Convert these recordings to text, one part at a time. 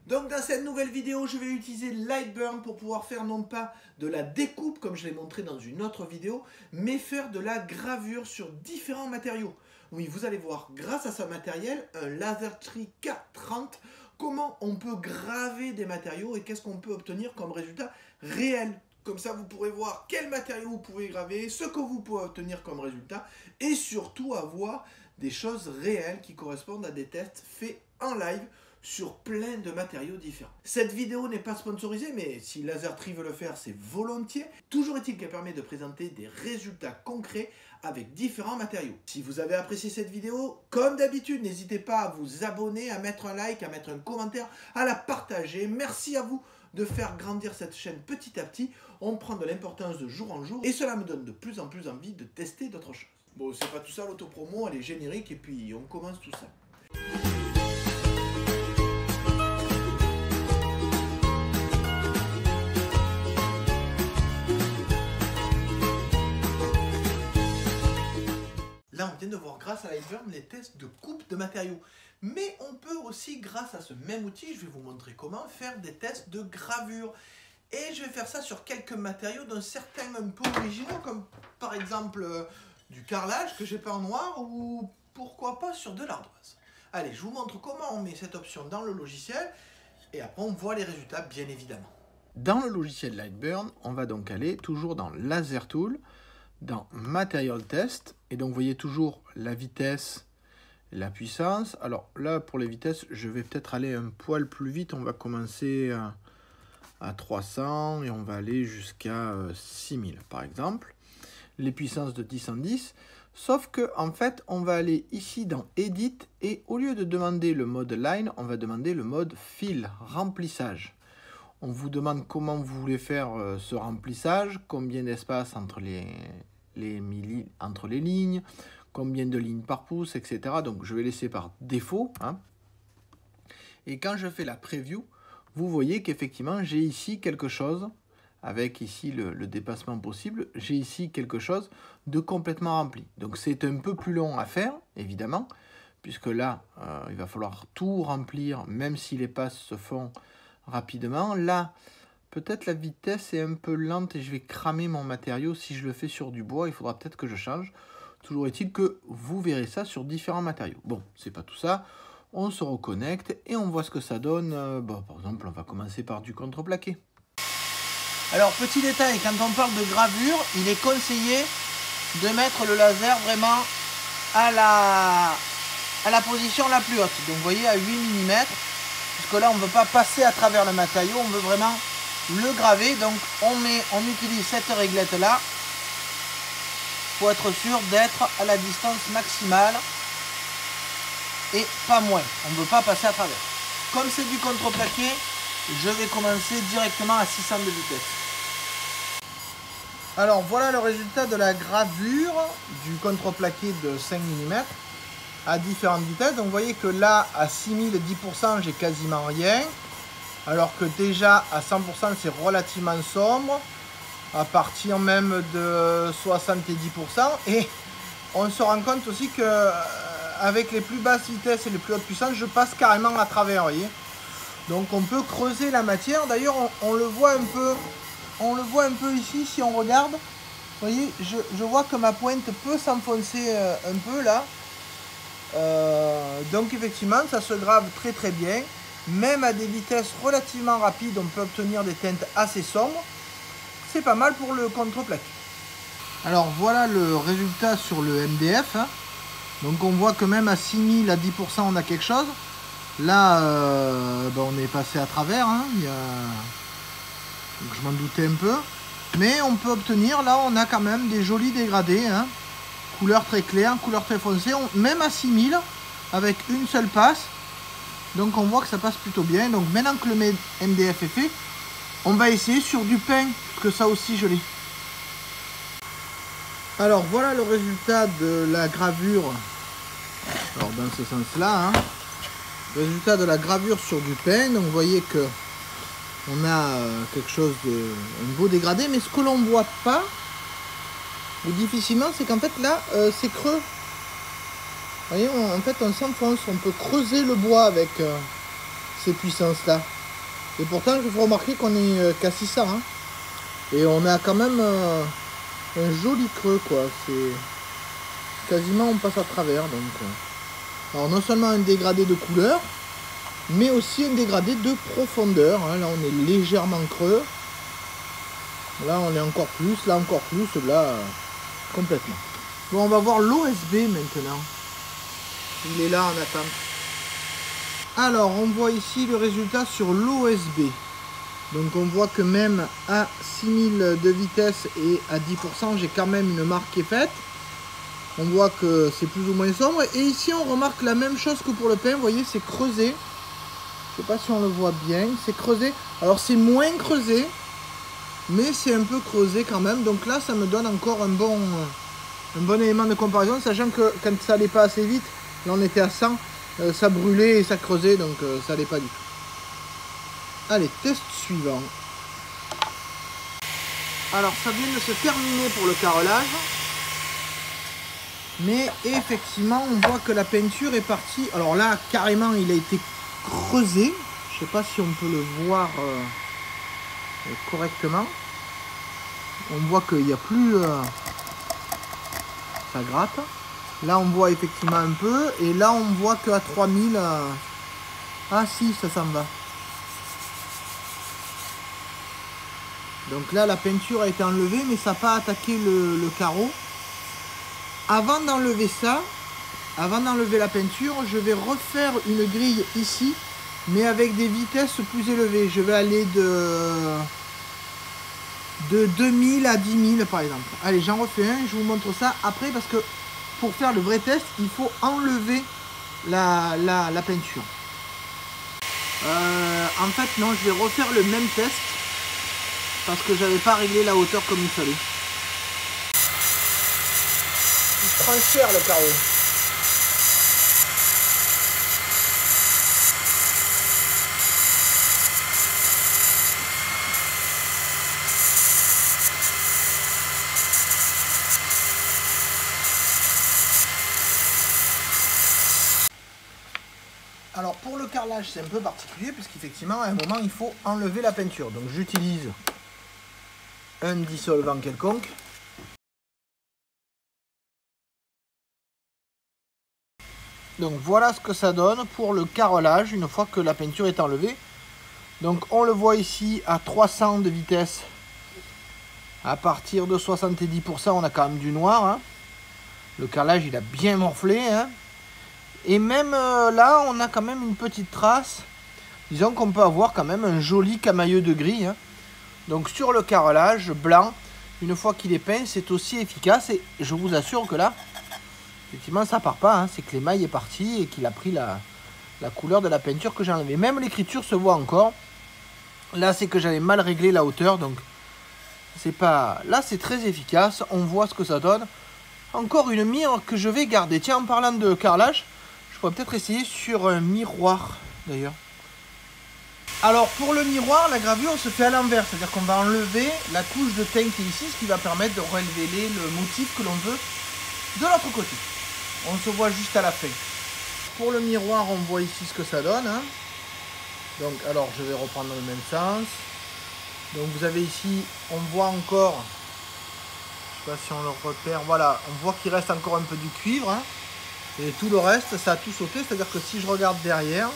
Donc dans cette nouvelle vidéo, je vais utiliser Lightburn pour pouvoir faire non pas de la découpe comme je l'ai montré dans une autre vidéo, mais faire de la gravure sur différents matériaux. Oui, vous allez voir, grâce à ce matériel, un Lasertree K30, comment on peut graver des matériaux et qu'est-ce qu'on peut obtenir comme résultat réel. Comme ça, vous pourrez voir quel matériau vous pouvez graver, ce que vous pouvez obtenir comme résultat et surtout avoir des choses réelles qui correspondent à des tests faits en live sur plein de matériaux différents. Cette vidéo n'est pas sponsorisée, mais si Lasertree veut le faire, c'est volontiers. Toujours est-il qu'elle permet de présenter des résultats concrets avec différents matériaux. Si vous avez apprécié cette vidéo, comme d'habitude, n'hésitez pas à vous abonner, à mettre un like, à mettre un commentaire, à la partager. Merci à vous de faire grandir cette chaîne petit à petit. On prend de l'importance de jour en jour et cela me donne de plus en plus envie de tester d'autres choses. Bon, c'est pas tout ça l'autopromo, elle est générique et puis on commence tout ça. Là, on vient de voir grâce à Lightburn les tests de coupe de matériaux. Mais on peut aussi, grâce à ce même outil, je vais vous montrer comment faire des tests de gravure. Et je vais faire ça sur quelques matériaux, dont certains un peu originaux, comme par exemple du carrelage que j'ai peint en noir, ou pourquoi pas sur de l'ardoise. Allez, je vous montre comment on met cette option dans le logiciel, et après on voit les résultats, bien évidemment. Dans le logiciel Lightburn, on va donc aller toujours dans Laser Tool, dans Material Test, et donc vous voyez toujours la vitesse, la puissance. Alors là, pour les vitesses, je vais peut-être aller un poil plus vite. On va commencer à 300 et on va aller jusqu'à 6000 par exemple. Les puissances de 10 en 10. Sauf que en fait, on va aller ici dans Edit et au lieu de demander le mode Line, on va demander le mode Fill, remplissage. On vous demande comment vous voulez faire ce remplissage, combien d'espace entre entre les lignes, combien de lignes par pouce, etc. Donc je vais laisser par défaut. Hein. Et quand je fais la preview, vous voyez qu'effectivement j'ai ici quelque chose, avec ici le dépassement possible, j'ai ici quelque chose de complètement rempli. Donc c'est un peu plus long à faire, évidemment, puisque là, il va falloir tout remplir, même si les passes se font rapidement. Là, peut-être la vitesse est un peu lente et je vais cramer mon matériau. Si je le fais sur du bois, il faudra peut-être que je change. Toujours est-il que vous verrez ça sur différents matériaux. Bon, c'est pas tout ça. On se reconnecte et on voit ce que ça donne. Bon, par exemple, on va commencer par du contreplaqué. Alors, petit détail, quand on parle de gravure, il est conseillé de mettre le laser vraiment à la position la plus haute. Donc, vous voyez, à 8 mm. Parce que là, on ne veut pas passer à travers le matériau, on veut vraiment le graver. Donc, on utilise cette réglette-là pour être sûr d'être à la distance maximale et pas moins. On ne veut pas passer à travers. Comme c'est du contreplaqué, je vais commencer directement à 600 de vitesse. Alors voilà le résultat de la gravure du contreplaqué de 5 mm à différentes vitesses. Donc vous voyez que là à 6000 10% j'ai quasiment rien. Alors que déjà à 100% c'est relativement sombre. À partir même de 70% et on se rend compte aussi que avec les plus basses vitesses et les plus hautes puissances je passe carrément à travers, vous voyez. Donc on peut creuser la matière. D'ailleurs on le voit un peu ici si on regarde. Vous voyez, je vois que ma pointe peut s'enfoncer un peu là. Donc effectivement ça se grave très très bien. Même à des vitesses relativement rapides on peut obtenir des teintes assez sombres. C'est pas mal pour le contreplaqué. Alors voilà le résultat sur le MDF. Hein. Donc on voit que même à 6000 à 10% on a quelque chose. Là on est passé à travers. Hein. Donc, je m'en doutais un peu. Mais on peut obtenir, là on a quand même des jolis dégradés. Hein. Couleur très claire, couleur très foncée. Même à 6000 avec une seule passe. Donc on voit que ça passe plutôt bien. Donc maintenant que le MDF est fait, on va essayer sur du pain. Que ça aussi je l'ai. Alors voilà le résultat de la gravure. Alors dans ce sens là hein. Résultat de la gravure sur du pain. Donc vous voyez que on a quelque chose de un beau dégradé, mais ce que l'on voit pas ou difficilement c'est qu'en fait là c'est creux. Vous voyez, en fait on s'enfonce, on peut creuser le bois avec ces puissances là. Et pourtant, je vous remarquer qu'on est qu'à 600. Hein. Et on a quand même un joli creux, quoi. C'est quasiment, on passe à travers. Donc, alors, non seulement un dégradé de couleur, mais aussi un dégradé de profondeur. Hein. Là, on est légèrement creux. Là, on est encore plus. Là, encore plus. Là, complètement. Bon, on va voir l'OSB maintenant. Il est là en attente. Alors, on voit ici le résultat sur l'OSB. Donc, on voit que même à 6000 de vitesse et à 10%, j'ai quand même une marque qui est faite. On voit que c'est plus ou moins sombre. Et ici, on remarque la même chose que pour le pain. Vous voyez, c'est creusé. Je ne sais pas si on le voit bien. C'est creusé. Alors, c'est moins creusé. Mais c'est un peu creusé quand même. Donc là, ça me donne encore un bon élément de comparaison. Sachant que quand ça n'allait pas assez vite, là, on était à 100. Ça brûlait et ça creusait. Donc, ça n'allait pas du tout. Allez, test suivant. Alors, ça vient de se terminer pour le carrelage. Mais effectivement, on voit que la peinture est partie. Alors là, carrément, il a été creusé. Je ne sais pas si on peut le voir correctement. On voit qu'il n'y a plus... ça gratte. Là, on voit effectivement un peu. Et là, on voit qu'à 3000... ah si, ça s'en va. Donc là, la peinture a été enlevée, mais ça n'a pas attaqué le carreau. Avant d'enlever ça, avant d'enlever la peinture, je vais refaire une grille ici, mais avec des vitesses plus élevées. Je vais aller de 2000 à 10 000 par exemple. Allez, j'en refais un, je vous montre ça après, parce que pour faire le vrai test, il faut enlever la peinture. En fait, non, je vais refaire le même test, parce que j'avais pas réglé la hauteur comme il fallait. Il prend cher le carreau. Alors pour le carrelage, c'est un peu particulier puisqu'effectivement à un moment il faut enlever la peinture. Donc j'utilise un dissolvant quelconque. Donc voilà ce que ça donne pour le carrelage une fois que la peinture est enlevée. Donc on le voit ici à 300 de vitesse. À partir de 70%, on a quand même du noir. Hein. Le carrelage il a bien morflé. Hein. Et même là, on a quand même une petite trace. Disons qu'on peut avoir quand même un joli camailleux de gris. Hein. Donc sur le carrelage blanc, une fois qu'il est peint, c'est aussi efficace. Et je vous assure que là, effectivement, ça part pas. Hein. C'est que l'émail est parti et qu'il a pris la couleur de la peinture que j'ai enlevée. Même l'écriture se voit encore. Là, c'est que j'avais mal réglé la hauteur. Donc, c'est pas... Là, c'est très efficace. On voit ce que ça donne. Encore une mire que je vais garder. Tiens, en parlant de carrelage, je pourrais peut-être essayer sur un miroir, d'ailleurs. Alors, pour le miroir, la gravure se fait à l'envers. C'est-à-dire qu'on va enlever la couche de teint qui est ici, ce qui va permettre de révéler le motif que l'on veut de l'autre côté. On se voit juste à la fin. Pour le miroir, on voit ici ce que ça donne. Hein. Donc, alors, je vais reprendre dans le même sens. Donc, vous avez ici, on voit encore, je ne sais pas si on le repère, voilà, on voit qu'il reste encore un peu du cuivre. Hein. Et tout le reste, ça a tout sauté. C'est-à-dire que si je regarde derrière,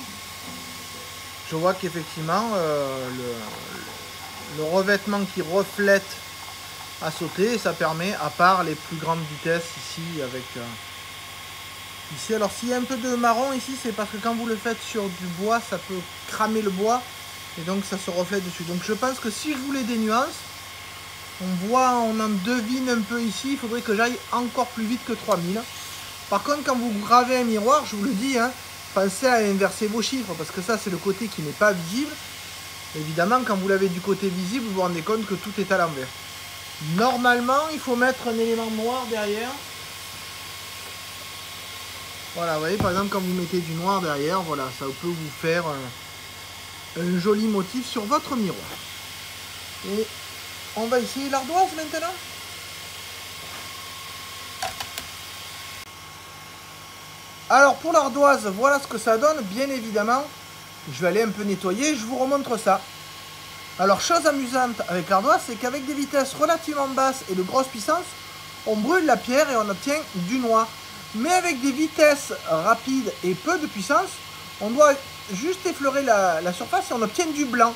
je vois qu'effectivement, le revêtement qui reflète a sauté. Et ça permet, à part les plus grandes vitesses ici, avec... ici, alors s'il y a un peu de marron ici, c'est parce que quand vous le faites sur du bois, ça peut cramer le bois. Et donc ça se reflète dessus. Donc je pense que si je voulais des nuances, on voit, on en devine un peu ici. Il faudrait que j'aille encore plus vite que 3000. Par contre, quand vous gravez un miroir, je vous le dis, hein, pensez à inverser vos chiffres. Parce que ça, c'est le côté qui n'est pas visible. Évidemment, quand vous l'avez du côté visible, vous vous rendez compte que tout est à l'envers. Normalement, il faut mettre un élément noir derrière. Voilà, vous voyez, par exemple, quand vous mettez du noir derrière, voilà, ça peut vous faire un joli motif sur votre miroir. Et on va essayer l'ardoise maintenant. Alors pour l'ardoise, voilà ce que ça donne. Bien évidemment, Je vais aller un peu nettoyer et je vous remontre ça. Alors, chose amusante avec l'ardoise, c'est qu'avec des vitesses relativement basses et de grosse puissance, on brûle la pierre et on obtient du noir. Mais avec des vitesses rapides et peu de puissance, on doit juste effleurer la surface et on obtient du blanc.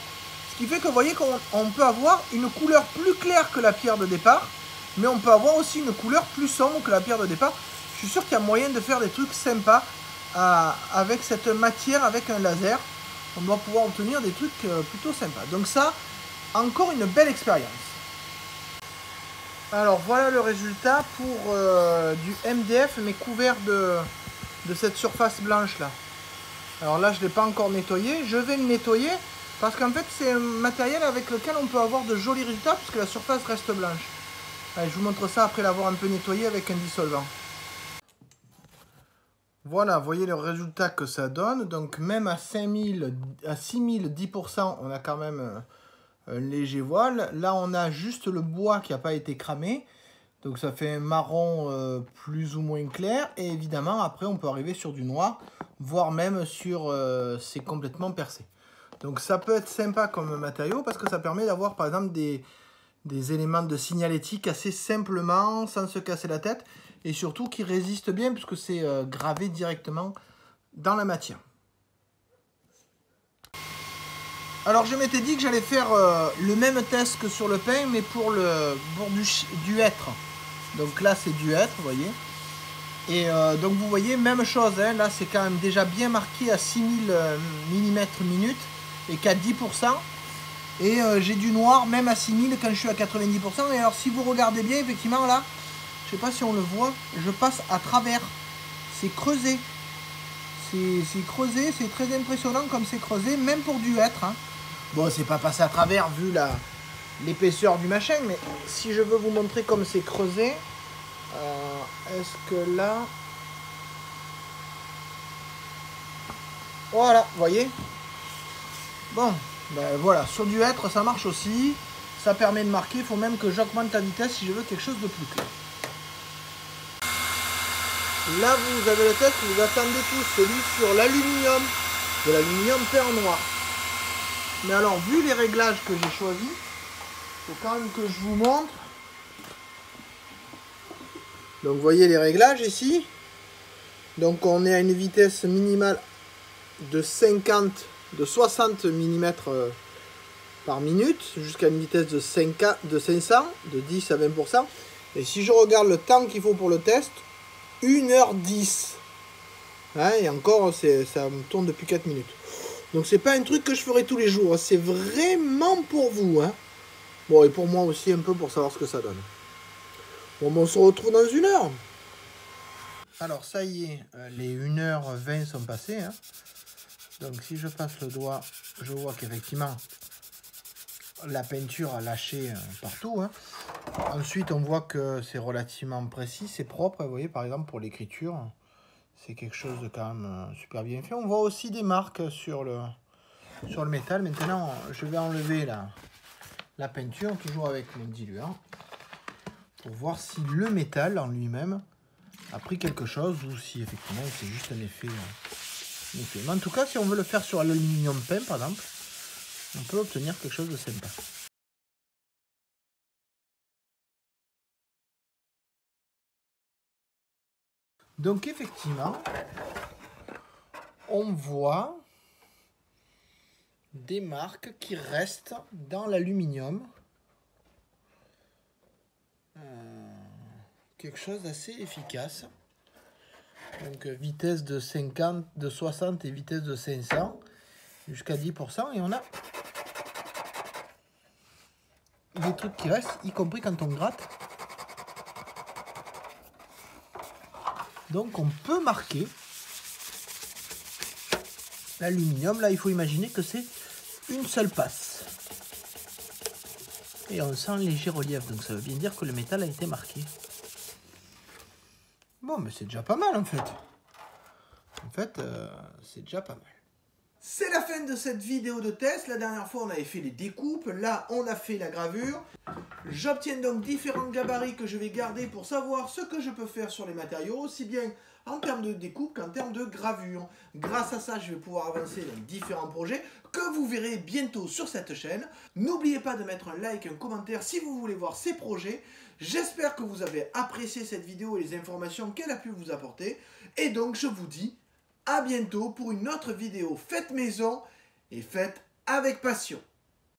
Ce qui fait que vous voyez qu'on peut avoir une couleur plus claire que la pierre de départ, mais on peut avoir aussi une couleur plus sombre que la pierre de départ. Je suis sûr qu'il y a moyen de faire des trucs sympas avec cette matière, avec un laser. On doit pouvoir obtenir des trucs plutôt sympas. Donc ça, encore une belle expérience. Alors voilà le résultat pour du MDF, mais couvert de cette surface blanche là. Alors là, je ne l'ai pas encore nettoyé. Je vais le nettoyer parce qu'en fait, c'est un matériel avec lequel on peut avoir de jolis résultats puisque la surface reste blanche. Allez, je vous montre ça après l'avoir un peu nettoyé avec un dissolvant. Voilà, vous voyez le résultat que ça donne. Donc même à 5000, à 6000, 10%, on a quand même un léger voile. Là, on a juste le bois qui n'a pas été cramé. Donc ça fait un marron plus ou moins clair. Et évidemment, après, on peut arriver sur du noir, voire même sur c'est complètement percé. Donc ça peut être sympa comme matériau parce que ça permet d'avoir par exemple des éléments de signalétique assez simplement, sans se casser la tête. Et surtout qui résistent bien puisque c'est gravé directement dans la matière. Alors je m'étais dit que j'allais faire le même test que sur le pain, mais pour du hêtre. Donc là c'est du hêtre, vous voyez. Et donc vous voyez, même chose, hein, là c'est quand même déjà bien marqué à 6000 mm/min et qu'à 10%. Et j'ai du noir même à 6000 quand je suis à 90%. Et alors si vous regardez bien, effectivement là, je sais pas si on le voit, je passe à travers. C'est creusé. C'est creusé, c'est très impressionnant comme c'est creusé, même pour du hêtre. Hein. Bon, c'est pas passé à travers vu l'épaisseur du machin, mais si je veux vous montrer comme c'est creusé, est-ce que là... Voilà, vous voyez? Bon, ben voilà, sur du hêtre, ça marche aussi. Ça permet de marquer, il faut même que j'augmente la vitesse si je veux quelque chose de plus clair. Là, vous avez le test, vous attendez tous celui sur l'aluminium, de l'aluminium peint en noir. Mais alors, vu les réglages que j'ai choisis, il faut quand même que je vous montre. Donc, vous voyez les réglages ici. Donc, on est à une vitesse minimale de 60 mm par minute, jusqu'à une vitesse de 500, de 10 à 20%. Et si je regarde le temps qu'il faut pour le test, 1h10. Hein, et encore, ça me tourne depuis 4 minutes. Donc c'est pas un truc que je ferai tous les jours. C'est vraiment pour vous. Hein. Bon, et pour moi aussi un peu pour savoir ce que ça donne. Bon, on se retrouve dans 1 heure. Alors ça y est, les 1h20 sont passées. Hein. Donc si je passe le doigt, je vois qu'effectivement la peinture a lâché partout. Hein. Ensuite, on voit que c'est relativement précis, c'est propre. Vous voyez, par exemple, pour l'écriture, c'est quelque chose de quand même super bien fait. On voit aussi des marques sur le métal. Maintenant, je vais enlever la peinture, toujours avec mon diluant, pour voir si le métal en lui-même a pris quelque chose ou si effectivement c'est juste un effet. Mais en tout cas, si on veut le faire sur l'aluminium peint, par exemple, on peut obtenir quelque chose de sympa. Donc effectivement, on voit des marques qui restent dans l'aluminium. Quelque chose d'assez efficace. Donc vitesse de 50, de 60 et vitesse de 500 jusqu'à 10%. Et on a des trucs qui restent, y compris quand on gratte. Donc on peut marquer l'aluminium. Là, il faut imaginer que c'est une seule passe. Et on sent un léger relief. Donc ça veut bien dire que le métal a été marqué. Bon, mais c'est déjà pas mal en fait. En fait, c'est déjà pas mal. C'est la fin de cette vidéo de test. La dernière fois, on avait fait les découpes. Là, on a fait la gravure. J'obtiens donc différents gabarits que je vais garder pour savoir ce que je peux faire sur les matériaux, aussi bien en termes de découpe qu'en termes de gravure. Grâce à ça, je vais pouvoir avancer dans différents projets que vous verrez bientôt sur cette chaîne. N'oubliez pas de mettre un like, un commentaire si vous voulez voir ces projets. J'espère que vous avez apprécié cette vidéo et les informations qu'elle a pu vous apporter. Et donc, je vous dis à bientôt pour une autre vidéo faite maison et faite avec passion.